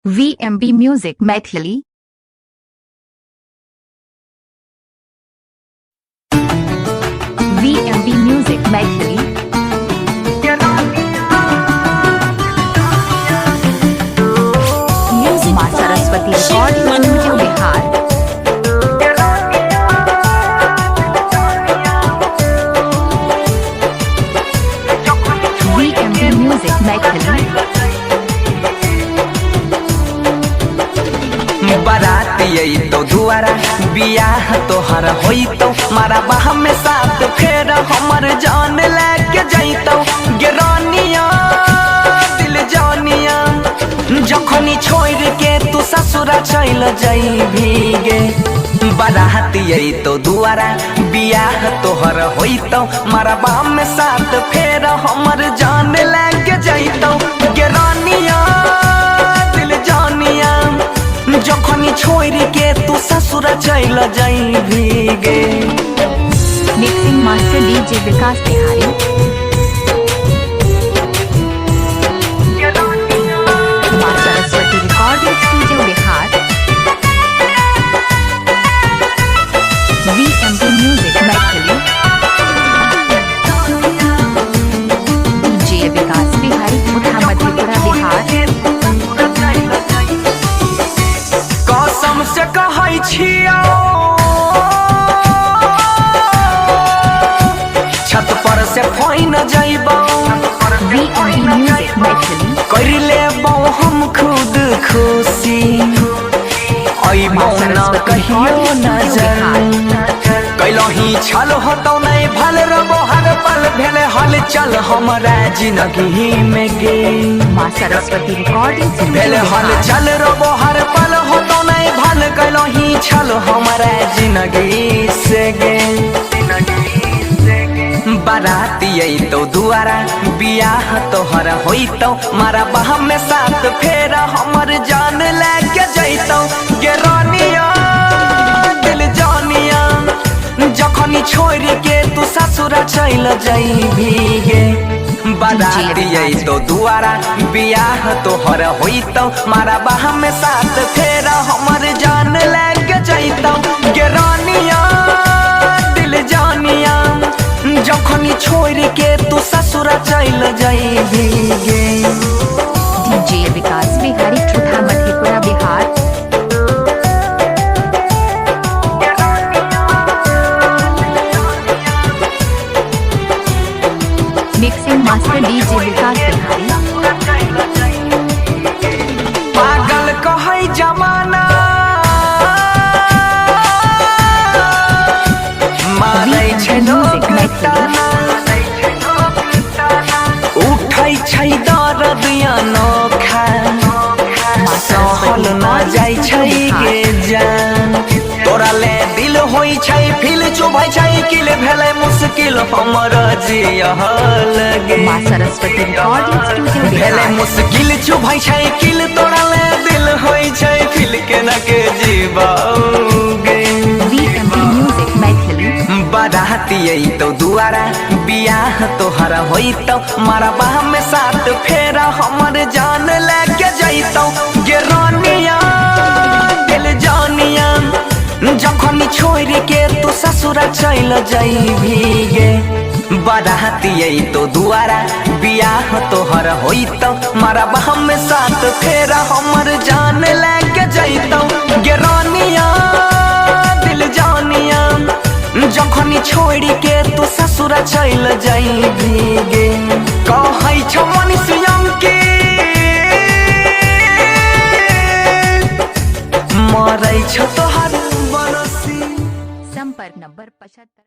VMB Music Maithili VMB Music Maithili माँ Saraswati recording studio Bihar VMB Music Maithili बाराती तो दुआरा बियाह तोहर होइतो मारा बाह में साथ फेर हमर जान लेके जइतो गिरानिया दिल जानिया जखनी छोड़ के तू ससुरा चल जाई गे बाराती तो दुआरा बियाह तोहर होइतो मारा बाह में साथ फेर हमर जान लेके जइतो गिरानिया दिल जानिया जखनी छोड़ के तू ससुरा चल जाई भीगे। Mixing master DJ Vikas Bihari माँ Saraswati recording studio Bihar VMB Music Maithili DJ Vikas Bihari उठा मधेपुरा बिहार कसम से कहै छियो छत पर से फाइन जाइबो VMB Music Maithili कर लेबो हम खुद खुशी अइबो ना कहियो नजर कैलही छल होतौ नहीं भल रबो हर पल भेले हल चल हमरा जिंदगी में गे माँ सरस्वती रिकॉर्डिंग भेले हल चल रबो हर पल होतौ नहीं भल कैलही छल हमरा जिंदगी से गे बाराती तो दुआरा बियाह तोहर होइतो मारा बाह में साथ फेर हमर जान लेके जइतो गिरानिया दिल जानिया जखनी छोड़ के तू ससुरा चल जाई भीगे बाराती तो दुआरा बियाह तोहर होइतो मारा बाह में साथ फेर हमर जान लेके जइतो गिरानिया दिल जानिया जखनी छोड़ के तू ससुरा चल जाई भीगे। डीजे विकास बिहारी ठूठा Madhepura Bihar mixing master DJ Vikas Bihari पागल कहै जमाना मारै छै लोग ताना उठै छै दर्द अनोखा सहल न जाइ छै गे जान तोरा ले दिल होइ छै फील चुभै छै किल भेलै मुश्किल हमर जियहल गे माँ सरस्वती रिकॉर्डिंग स्टूडियो भेलै बिहार मुश्किल चुभै छै किल तोरा ले दिल होइ छै फील केना के जीवाओगे VMB Music Maithili बाराती तो दुआरा बियाह तोहर होइतो मारा बाह में साथ फेर हमर जान लेके जइतो गिरानिया दिल जानिया जखनी छोड़ के तू ससुरा चल जाई भीगे बाराती तो दुआरा बियाह तोहर होइतो मारा बाह में साथ फेर हमर जान लेके जइतो गिरानिया दिल जानिया जखनी छोड़ के तू ससुरा चल जाई भीगे कहै छौ मनुष्यम के मरै छौ तोहर बरसी संपर्क नंबर 75